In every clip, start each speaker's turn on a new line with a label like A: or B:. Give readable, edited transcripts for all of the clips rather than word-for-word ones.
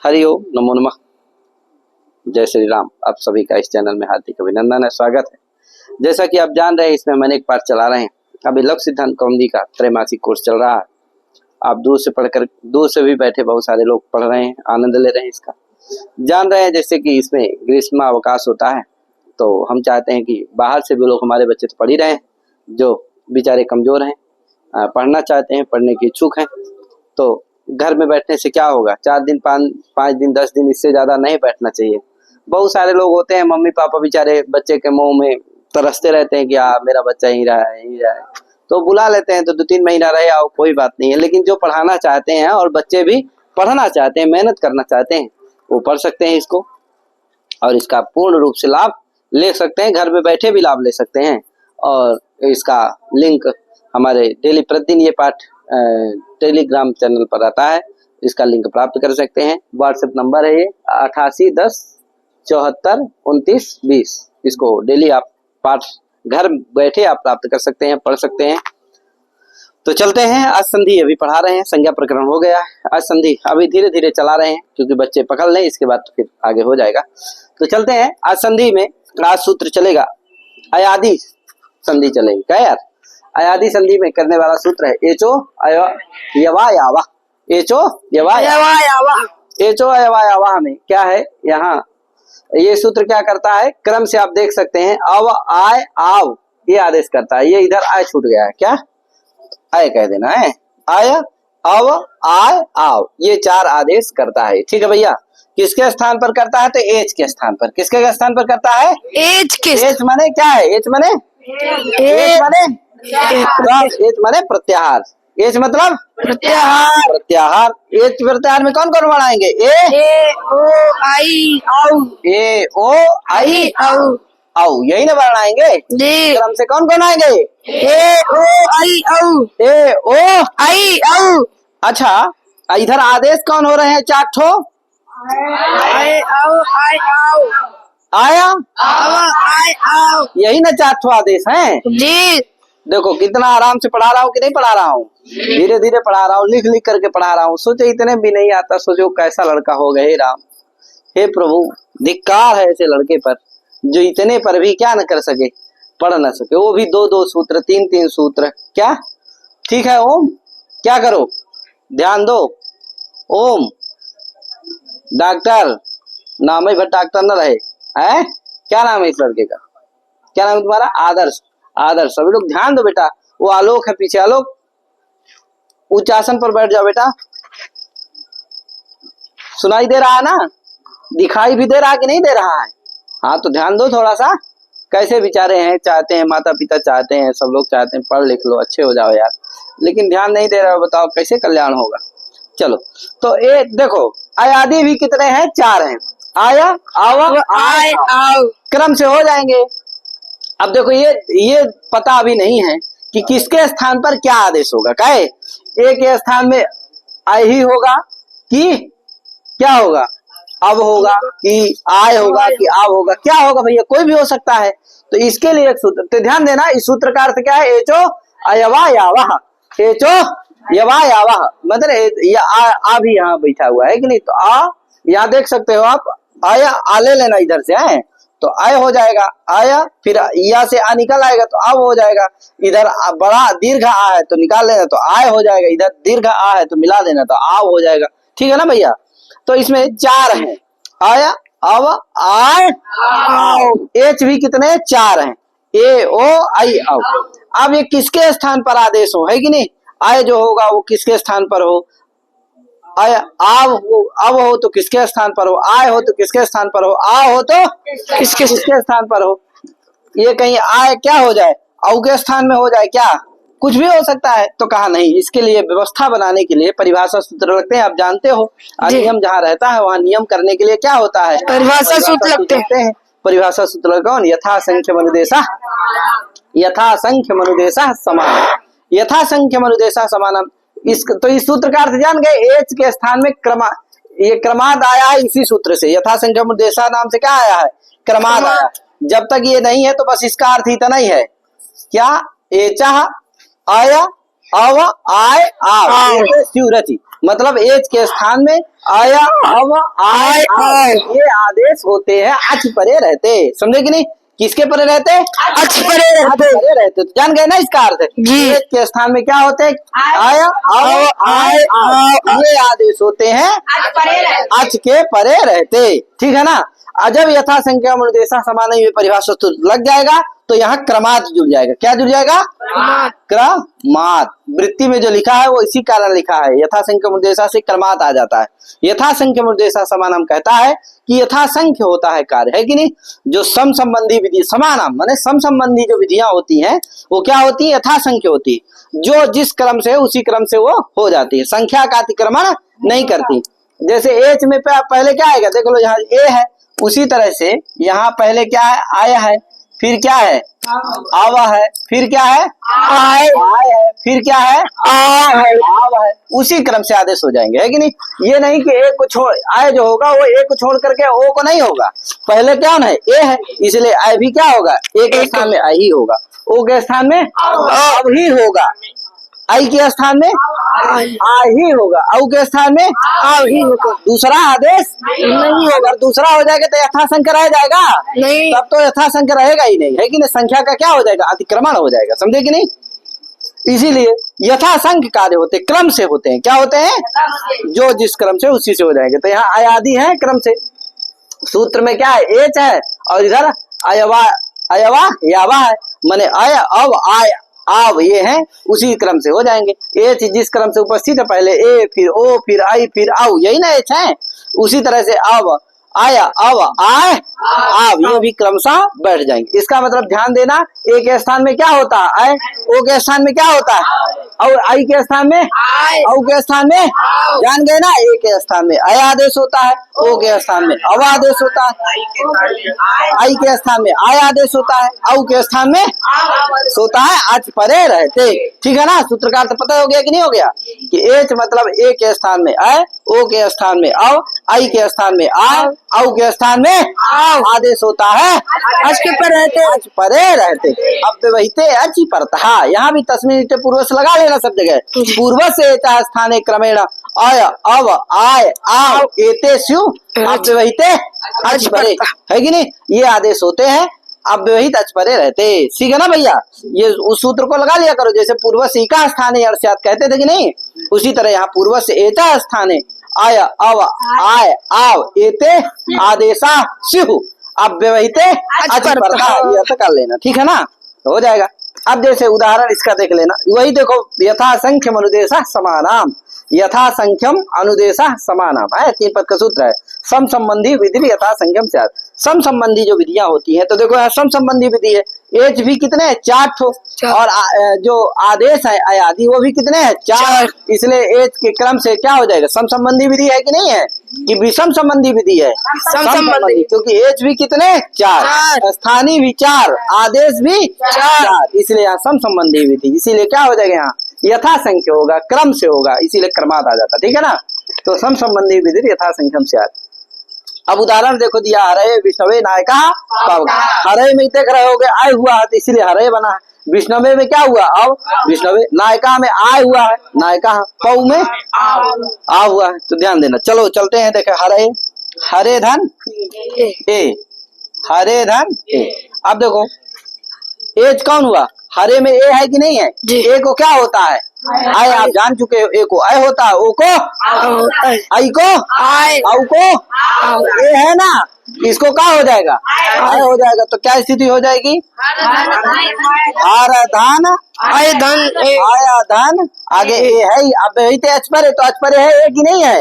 A: हरि ओम नमो नमः। जय श्री राम। आप सभी का इस चैनल में हार्दिक अभिनंदन है, स्वागत है। जैसा कि आप जान रहे हैं, इसमें मैंने एक पाठ चला रहे हैं। अभी लघु सिद्धांत कौमुदी का त्रैमासिक कोर्स चल रहा है। आप दूर से भी बैठे बहुत सारे लोग पढ़ रहे हैं, आनंद ले रहे हैं इसका। जान रहे हैं जैसे कि इसमें ग्रीष्म अवकाश होता है, तो हम चाहते हैं कि बाहर से भी लोग हमारे बच्चे तो पढ़ ही रहे हैं, जो बेचारे कमजोर हैं, पढ़ना चाहते हैं, पढ़ने के इच्छुक हैं, तो घर में बैठने से क्या होगा। 4 दिन 5 दिन 10 दिन, इससे ज्यादा नहीं बैठना चाहिए। बहुत सारे लोग होते हैं, मम्मी पापा बेचारे बच्चे के मुंह में तरसते रहते हैं कि मेरा बच्चा ही रहा है, तो बुला लेते हैं, तो 2-3 महीना रहे आओ, कोई बात नहीं है। लेकिन जो पढ़ाना चाहते हैं और बच्चे भी पढ़ना चाहते हैं, मेहनत करना चाहते हैं, वो पढ़ सकते हैं इसको और इसका पूर्ण रूप से लाभ ले सकते हैं। घर में बैठे भी लाभ ले सकते हैं। और इसका लिंक हमारे डेली प्रतिदिन ये पाठ टेलीग्राम चैनल पर आता है, इसका लिंक प्राप्त कर सकते हैं। व्हाट्सएप नंबर है ये 88 10 74 29 20। इसको डेली आप पाठ घर बैठे आप प्राप्त कर सकते हैं, पढ़ सकते हैं। तो चलते हैं, आज संधि अभी पढ़ा रहे हैं, संज्ञा प्रकरण हो गया है। आज संधि अभी धीरे धीरे चला रहे हैं क्योंकि बच्चे पकड़ लें, इसके बाद तो फिर आगे हो जाएगा। तो चलते हैं, आज संधि में आज सूत्र चलेगा अयादि संधि चलेगी। क्या यार, अयादि संधि में करने वाला सूत्र है एचो यवायावा। एचो यवायावा, एचो यवायावा में क्या है, यहाँ ये सूत्र क्या करता है, क्रम से आप देख सकते हैं। अव आय आव ये आदेश करता है। ये इधर आय छूट गया है, क्या आय कह देना है। आय अव आय आव ये 4 आदेश करता है। ठीक है भैया, किसके स्थान पर करता है, तो एच के स्थान पर। किसके स्थान पर करता है, एच के। एच माने क्या है, एच माने एच माने प्रत्याहार। एच मतलब प्रत्याहार। प्रत्याहार, एच प्रत्याहार में कौन कौन बढ़ाएंगे, ए ओ आई औ। ए ओ आई औ यही ना बढ़ाएंगे। क्रम से कौन कौन आएंगे, ए ओ आई औ, ए ओ आई औ। अच्छा, इधर आदेश कौन हो रहे हैं, 4 ठो। आया यही ना 4 ठो आदेश हैं जी। देखो कितना आराम से पढ़ा रहा हूँ कि नहीं पढ़ा रहा हूँ, धीरे धीरे पढ़ा रहा हूँ, लिख लिख करके पढ़ा रहा हूँ। सोचो इतने भी नहीं आता, सोचो कैसा लड़का हो गए। राम हे प्रभु, धिक्कार है ऐसे लड़के पर जो इतने पर भी क्या न कर सके, पढ़ न सके, वो भी 2-2 सूत्र 3-3 सूत्र। क्या ठीक है ओम, क्या करो ध्यान दो। ओम डॉक्टर नाम है, डॉक्टर न रहे है। क्या नाम है इस लड़के का, क्या नाम है तुम्हारा, आदर्श। आदर्श, सभी लोग ध्यान दो बेटा। वो आलोक है पीछे, आलोक उच्च आसन पर बैठ जाओ बेटा। सुनाई दे रहा है ना, दिखाई भी दे रहा है कि नहीं दे रहा है। हाँ तो ध्यान दो थोड़ा सा। कैसे बेचारे हैं, चाहते हैं माता पिता चाहते हैं, सब लोग चाहते हैं पढ़ लिख लो अच्छे हो जाओ यार, लेकिन ध्यान नहीं दे रहा हो, बताओ कैसे कल्याण होगा। चलो तो ये देखो, अयादि भी कितने हैं, 4 हैं। आया आवा आय आव क्रम से हो जाएंगे। अब देखो ये पता अभी नहीं है कि किसके स्थान पर क्या आदेश होगा। कहे एक के स्थान में आय ही होगा कि क्या होगा, अब होगा कि आय होगा कि आव होगा, क्या होगा भैया, कोई भी हो सकता है। तो इसके लिए एक सूत्र, तो ध्यान देना, इस सूत्र का अर्थ क्या है, एचो अयवायावः। एचो यवायावः मतलब आ भी यहाँ बैठा हुआ है कि नहीं, तो आ यहाँ देख सकते हो आप, आया आ ले लेना इधर से है तो आय हो जाएगा। आया फिर या से आ निकल आएगा तो आव हो जाएगा। इधर बड़ा दीर्घ आ है तो निकाल लेना तो आय हो जाएगा, इधर दीर्घ आ है तो मिला देना तो आव हो जाएगा। ठीक है ना भैया। तो इसमें 4 हैं, आया अव आय आव। एच भी कितने 4 हैं, ए ओ आई औ। अब ये किसके स्थान पर आदेश हो, है कि नहीं। आय जो होगा वो किसके स्थान पर हो, आय आव हो, अब हो तो किसके स्थान पर हो, आय हो तो किसके स्थान पर हो, आ हो तो किसके स्थान पर हो। ये कहीं आय क्या हो जाए, औ के स्थान में हो जाए, क्या कुछ भी हो सकता है। तो कहा नहीं, इसके लिए व्यवस्था बनाने के लिए परिभाषा सूत्र लगते हैं। आप जानते हो नियम जहाँ रहता है वहाँ नियम करने के लिए क्या होता है, परिभाषा सूत्र लगते हैं। परिभाषा सूत्र कौन, यथा संख्य मनुदेशा, यथा संख्य मनुदेशा समान, यथा संख्य मनुदेशा समानम। तो इस सूत्र का अर्थ जान गए, एच के स्थान में ये क्रमाद आया है इसी सूत्र से। यथा संख्या मनुदेशा नाम से क्या आया है, क्रमाद आया। जब तक ये नहीं है तो बस इसका अर्थ इतना ही है, क्या एचा आया अव आय आव एते स्यु रचि, मतलब एच के स्थान में आया अव आय आव ये आदेश होते हैं अच परे रहते। समझे कि नहीं? किसके परे रहते?
B: अच परे रहते।
A: तो जान गए ना इसका अर्थ? एच के स्थान में क्या होते हैं? आया अव आय आव ये आदेश होते हैं अच के परे रहते। ठीक है ना? जब यथा संख्या अनुदेशा समान में परिभाषा तो लग जाएगा तो यहाँ क्रमात जुड़ जाएगा। क्या जुड़ जाएगा? क्रमात। वृत्ति में जो लिखा है वो इसी कारण लिखा है, यथा संख्या अनुदेशा से क्रमात आ जाता है। यथा संख्या अनुदेशा समानम कहता है कि यथा संख्य होता है कार्य, है कि नहीं? जो सम संबंधी विधि समानम माने सम संबंधी जो विधियां होती हैं वो क्या होती है? यथा संख्य होती है, जो जिस क्रम से उसी क्रम से वो हो जाती है, संख्या का अतिक्रमण नहीं करती। जैसे एच में पहले क्या आएगा? देख लो यहाँ ए है, उसी तरह से यहाँ पहले क्या है? आया है, फिर क्या है? आवा है, फिर क्या है? आय है, फिर क्या है? आव है। उसी क्रम से आदेश हो जाएंगे, है कि नहीं? ये नहीं कि एक को छोड़ आय जो होगा वो एक को छोड़ करके ओ को नहीं होगा। पहले क्या है? ए है, इसलिए आय भी क्या होगा? ए के स्थान में आई ही होगा, ओ के स्थान में अब ही होगा, आई के स्थान में आ ही होगा, औ के स्थान में आ ही होगा। दूसरा आदेश नहीं होगा। दूसरा हो जाएगा तो यथासंख्य रह जाएगा नहीं, तब तो यथासंख्य रहेगा ही नहीं, है कि नहीं? संख्या का क्या हो जाएगा? अतिक्रमण हो जाएगा। समझे कि नहीं? इसीलिए यथासंख्य कार्य होते क्रम से होते हैं। क्या होते हैं? जो जिस क्रम से उसी से हो जाएंगे। तो यहाँ आयादी है क्रम से। सूत्र में क्या है? एच है और इधर अयवा अयवा यावा है, माने अय अव आय आव ये है, उसी क्रम से हो जाएंगे। एच जिस क्रम से उपस्थित है, पहले ए फिर ओ फिर आई फिर आव, यही ना एच है। उसी तरह से अव आया अव आय आव ये भी क्रमशः बैठ जाएंगे। इसका मतलब ध्यान देना, ए के स्थान में क्या होता है? आय, ओ के स्थान में क्या होता है? और आई के स्थान में औ के स्थान में, जान गए ना? ए के स्थान में अय आदेश होता है, ओ के स्थान में अव आदेश होता है, आई के स्थान में आय आदेश होता है, औ के स्थान में होता है अच परे रहते। ठीक है ना? सूत्रकार तो पता हो गया कि नहीं हो गया? कि एच मतलब ए के स्थान में अय, ओ के स्थान में अव, आई के स्थान में आय, औ के स्थान में आदेश होता है अच के परे रहते, अच परे रहते। अब व्यवहिते अचि परतः, यहाँ भी तस्मीर पूर्व से लगा लेना सब जगह। पूर्व से स्थाने क्रमेण अय अव आय आव एते स्यु अव्यवहिते अच परे, है कि नहीं? ये आदेश होते हैं अव्यवहित अच परे रहते। ठीक है ना भैया? ये उस सूत्र को लगा लिया करो, जैसे पूर्व से इका स्थाने अर्ष्यात कहते थे कि नहीं, उसी तरह यहाँ पूर्व से एता स्थाने आय अव आय आव एते आदेशा स्यु अव्यवहिते अच परतः, ये तो कर लेना। ठीक है ना? तो हो जाएगा। अब जैसे उदाहरण इसका देख लेना, वही देखो, यथा संख्यम अनुदेशा समानाम, यथा संख्यम अनुदेशा समानाम है, 3 पद का सूत्र है। सम संबंधी विधि यथा संख्यम से, सम संबंधी जो विधियां होती हैं, तो देखो यहाँ सम संबंधी विधि है, एच भी कितने हैं? 4 ठो, और जो आदेश है अयादी वो भी कितने हैं? 4। इसलिए एच के क्रम से क्या हो जाएगा? सम संबंधी विधि है कि नहीं है? कि विषम संबंधी विधि है? सम संबंधी, क्योंकि एच भी कितने? 4, स्थानीय भी 4, आदेश भी 4, इसलिए यहाँ सम संबंधी विधि। इसीलिए क्या हो जाएगा? यहाँ यथा संख्य होगा, क्रम से होगा, इसीलिए क्रमात आ जाता। ठीक है ना? तो सम संबंधी विधि यथा संख्यम से। अब उदाहरण देखो दिया, हरे विष्णवे नायका पावका। हरे में देख रहे होगे आय हुआ है, तो इसीलिए हरे बना है। विष्णवे में क्या हुआ? अब विष्णवे। नायका में आय हुआ है, नायका। पौ में आ हुआ है, तो ध्यान देना। चलो चलते हैं, देखे हरे, हरे धन ए, हरे धन ए। अब देखो एज कौन हुआ? हरे में ए है कि नहीं है? ए को क्या होता है? आय, आप जान चुके हो। ए को आय होता है, ओ को आई को आय, औ को ए है ना, इसको क्या हो जाएगा? आय हो जाएगा। तो क्या स्थिति हो जाएगी? हर धन आय धन आया धन, आगे ए है, अब अच पर है, तो अच पर है ए कि नहीं है?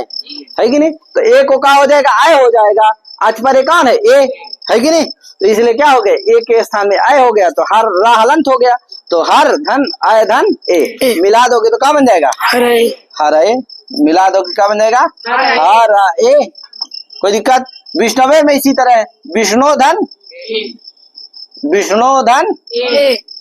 A: है कि नहीं? तो ए को क्या हो जाएगा? आय हो जाएगा। अच पर कौन है? ए, है कि नहीं? तो इसलिए क्या हो गया? ए के स्थान में आय हो गया, तो हर रा हलंत हो गया, तो हर धन आय धन ए मिला दोगे तो क्या बन जाएगा? हरे। मिला दोगे क्या बन जाएगा? हर ए। कोई दिक्कत? विष्णवे में इसी तरह है, विष्णु धन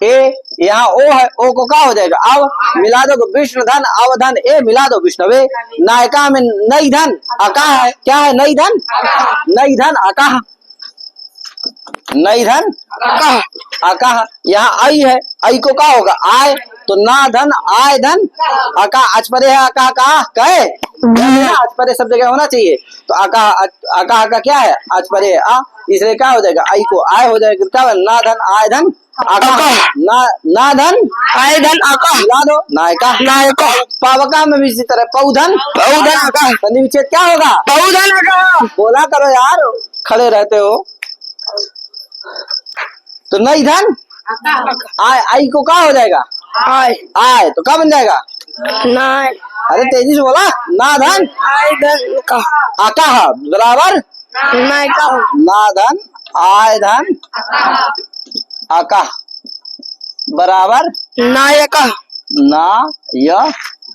A: ए, यहाँ ओ है, ओ को क्या हो जाएगा? अब मिला दो, विष्णु धन अव धन ए मिला दो विष्णवे। नायका में नई धन अकाह है, क्या है? नई धन, नई धन अकाह, नई धन अकाह। यहाँ आई है, आई को क्या होगा? आय, तो ना धन आय धन अका अचपरे है अका का कहे अचपरे सब जगह होना चाहिए। तो अका अका का क्या है अचपरे आ, इसलिए क्या हो जाएगा आई को आय हो जाएगा। क्या ना धन आय धन अका ना धन
B: आय धन अका
A: मिला दो नायका
B: नायका
A: पावका में भी इसी तरह पौधन
B: अका
A: संधि विच्छेद क्या होगा
B: पौधन अका।
A: बोला करो यार खड़े रहते हो। तो नहीं धन आय आई को क्या हो जाएगा
B: आय
A: आय तो क्या बन जाएगा
B: नाय
A: अरे तेजी से बोला ना धन
B: आय धन का
A: आका बराबर
B: नायका
A: ना धन आय धन आका बराबर
B: नायका
A: ना य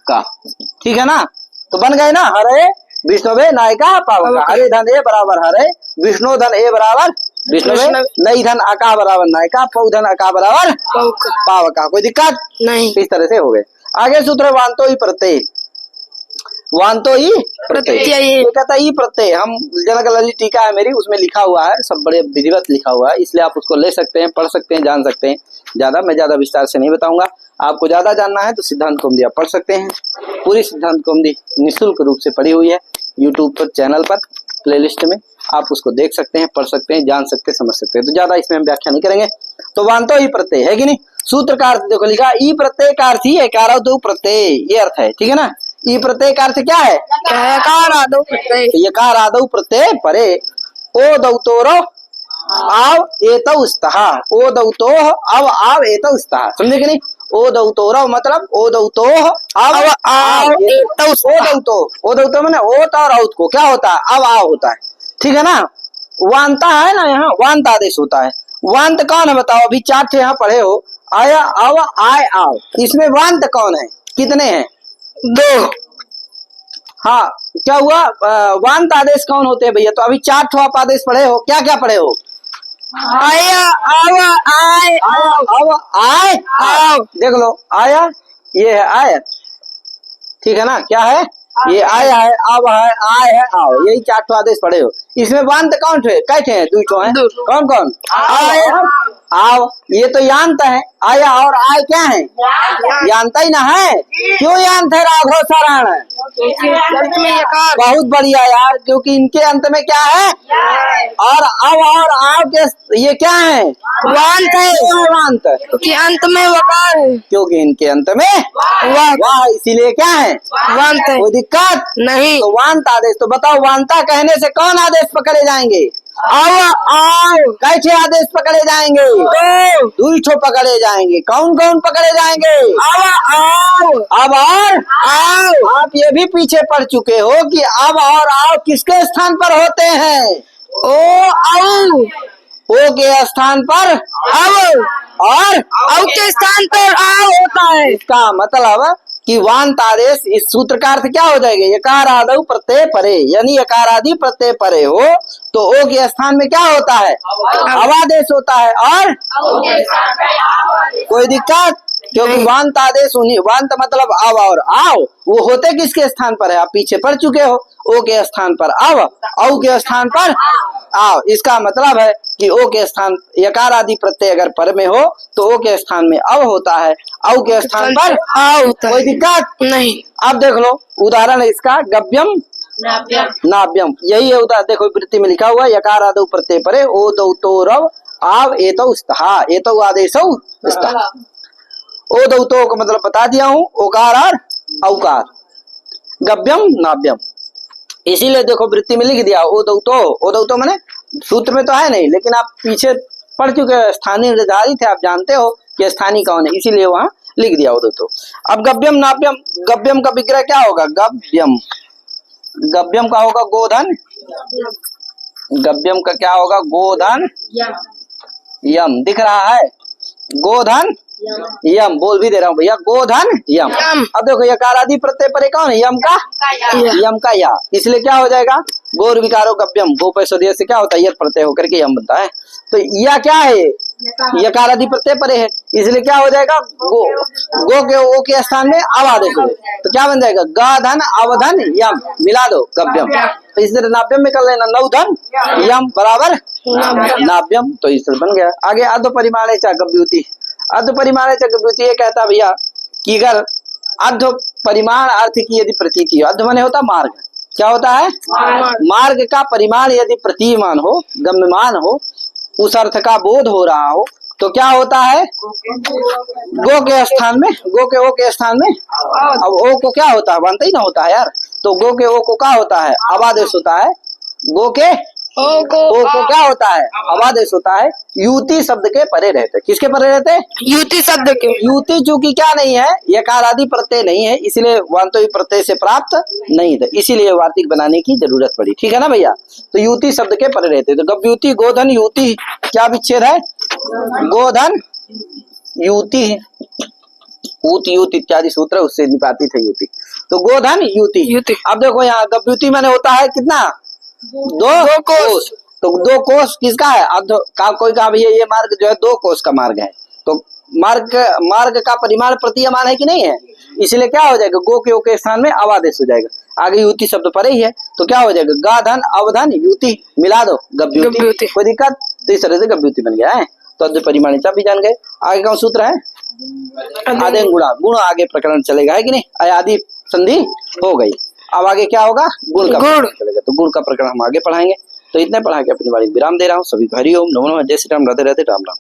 A: का। ठीक है ना। तो बन गए ना हरे विष्णुवे नायका पावका हरे धन ए बराबर हरे विष्णु धन ए बराबर विष्णुवे नई धन आका बराबर नायका पौ धन आका बराबर पावका। कोई दिक्कत
B: नहीं।
A: इस तरह से हो गए। आगे सूत्र वांतो ही प्रत्यय वांतो ही प्रत्यय ये कहता है ई प्रत्यय। हम जनक ललित टीका है मेरी उसमें लिखा हुआ है सब बड़े विधिवत लिखा हुआ है इसलिए आप उसको ले सकते हैं पढ़ सकते हैं जान सकते हैं। मैं ज्यादा विस्तार से नहीं बताऊंगा। आपको ज्यादा जानना है तो सिद्धांत कौमुदी आप पढ़ सकते हैं। पूरी सिद्धांत कौमुदी निःशुल्क रूप से पढ़ी हुई है यूट्यूब पर चैनल पर प्लेलिस्ट में आप उसको देख सकते हैं पढ़ सकते हैं जान सकते हैं समझ सकते हैं। तो ज्यादा इसमें हम व्याख्या नहीं करेंगे। तो वांतो ही प्रत्यय है कि नहीं। सूत्र का अर्थ देखो लिखा ई प्रत्यय का अर्थ ही है प्रत्यय ये अर्थ है। ठीक है ना। ई प्रत्यय का अर्थ क्या है ये कार आदौ प्रत्यय परे ओ दौतोरो आव एतौ स्तः ओ दौतो अब आव एतौ स्तः समझे कि नहीं। ओ दौतोरो मतलब ओ दौतो अब आव एतौ ओ दौतो मैंने ओत और औत को क्या होता है अब आव होता है। ठीक है ना। वांता है ना यहाँ वांत आदेश होता है। वांत कौन है बताओ अभी 4 ठे यहाँ पढ़े हो आया अब आय आव इसमें वांत कौन है कितने हैं 2। हाँ क्या हुआ वांत आदेश कौन होते हैं भैया। तो अभी 4 ठो आप आदेश पढ़े हो क्या क्या पढ़े हो
B: आया आव आय
A: अब आय आव देख लो आया ये है आय। ठीक है ना क्या है ये आया है अब है आय है आओ यही 4 ठो आदेश पढ़े हो। इसमें वांत कौन थे कैसे हैं 2 ठो हैं कौन कौन आय आओ ये तो यांत है आया और आय क्या है यांत ही ना है। क्यों यांत है राघव सारण बहुत बढ़िया यार क्योंकि इनके अंत में क्या है और अब और आव के ये क्या है
B: वांत है
A: वांत
B: क्योंकि अंत में वकार है
A: क्योंकि इनके अंत में वाह इसीलिए क्या है
B: वांत है।
A: कोई दिक्कत
B: नहीं।
A: तो वांत आदेश तो बताओ वांता कहने से कौन आदेश पकड़े जाएंगे
B: आव आव
A: कैसे आदेश पकड़े जाएंगे 2 ठो पकड़े जाएंगे। कौन कौन पकड़े जाएंगे
B: आव आव
A: अब और
B: आव।
A: आप ये भी पीछे पढ़ चुके हो कि अब और आव किसके स्थान पर होते हैं
B: ओ आव
A: ओ के स्थान पर
B: आव
A: और
B: आव के स्थान पर आव होता है।
A: इसका मतलब कि वांत आदेश इस सूत्र का अर्थ क्या हो जाएगा यकार आदौ प्रत्यय परे यानी यकार आदि प्रत्यय परे हो तो ओ के स्थान में क्या होता है अवादेश होता है। और कोई दिक्कत क्योंकि वांत आदेश उन्हीं वांत मतलब अब और आओ वो होते किसके स्थान पर है आप पीछे पढ़ चुके हो ओ के स्थान पर अब औ के स्थान पर आओ। इसका मतलब है कि ओ के स्थान यकार आदि प्रत्यय अगर पर में हो तो ओ के स्थान में अब होता है औ के स्थान पर
B: आ होता
A: कोई दिक्कत
B: नहीं।
A: अब देख लो उदाहरण है इसका गव्यम नाव्यम यही है उदाहरण देखो वृत्ति में लिखा हुआ यकार आदौ प्रत्यय परे ओ दौतो रव आव एतौ स्तः एतौ आदेशौ स्तः। ओ दौतो को मतलब बता दिया हूँ ओकार और औकार गव्यम नाव्यम इसीलिए देखो वृत्ति में लिख दिया ओ दौतो मैंने सूत्र में तो है नहीं लेकिन आप पीछे पढ़ चुके स्थानीय निर्धारित है आप जानते हो कि स्थानीय कौन है इसीलिए वहां लिख दिया ओ दौतो। अब गव्यम नाव्यम गव्यम का विग्रह क्या होगा गव्यम का होगा गोधन गव्यम का क्या होगा गोधन यम दिख रहा है गोधन यम बोल भी दे रहा हूँ भैया गोधन यम। अब देखो यकार आदि प्रत्यय परे कौन है यम का या इसलिए क्या हो जाएगा गोर विकारो गव्यम गो पैसोदिय से क्या होता है यह प्रत्यय होकर के यम बनता है। तो या क्या है यकार आदि प्रत्यय परे है इसलिए क्या हो जाएगा गो के ओ के स्थान में अब आदेश हो तो क्या बन जाएगा गाधन अवधन यम मिला दो गव्यम। तो इस तरह नाव्यम में कर लेना नवधन यम बराबर नाव्यम तो इस तरह बन गया। आगे अर्ध परिमाण गव्युति अर्ध परिमाण गव्युति ये कहता भैया कि अगर अध्व परिमाण अर्थ की यदि प्रतीति हो, अध्व माने होता मार्ग, क्या होता है मार्ग का परिमाण यदि प्रतीयमान हो, गम्यमान हो, उस अर्थ का बोध हो रहा हो, तो क्या होता है गो के स्थान में, गो के ओ के स्थान में, अब ओ को क्या होता है बनता ही ना होता है यार, तो गो के ओ को क्या होता है अवादेश होता है, गो के ओ को क्या होता है अवादेश होता है, युति शब्द के परे रहते, किसके परे रहते,
B: युति शब्द के।
A: युति चूंकि क्या नहीं है, यकार आदि प्रत्यय नहीं है, इसलिए वांतो प्रत्यय से प्राप्त नहीं था, इसीलिए वार्तिक बनाने की जरूरत पड़ी, ठीक है ना भैया। तो युति शब्द के परे रहते, तो गव्युति गोधन युति क्या विच्छेद है, गोधन युति, ऊत युत इत्यादि सूत्र उससे निपातित है युति, तो गोधन युति। अब देखो यहाँ गव्युति माने होता है कितना, दो कोष, तो दो कोष किसका है, अध्व का, कोई कहा भैया ये मार्ग जो है 2 कोष का मार्ग है, तो मार्ग का परिमाण प्रतीयमान है कि नहीं है, इसलिए क्या हो जाएगा गो के ओ के स्थान में अवादेश हो जाएगा, आगे युति शब्द परे ही है, तो क्या हो जाएगा गाधन अवधन युति मिला दो गव्युति, कोई दिक्कत, तो इस तरह से गव्युति बन गया है, तो अध्व परिमाणिता भी जान गए। आगे कौन सूत्र है आदेन गुणा, गुण आगे प्रकरण चलेगा है कि नहीं, अयादि संधि हो गई, अब आगे क्या होगा गुण का प्रकरण चलेगा, तो गुण का प्रकरण हम आगे पढ़ाएंगे। तो इतने पढ़ा के अपनी बारी विराम दे रहा हूँ, सभी को हरि ओम नमो नमः, जय श्री राम, राधे राधे, राम राम।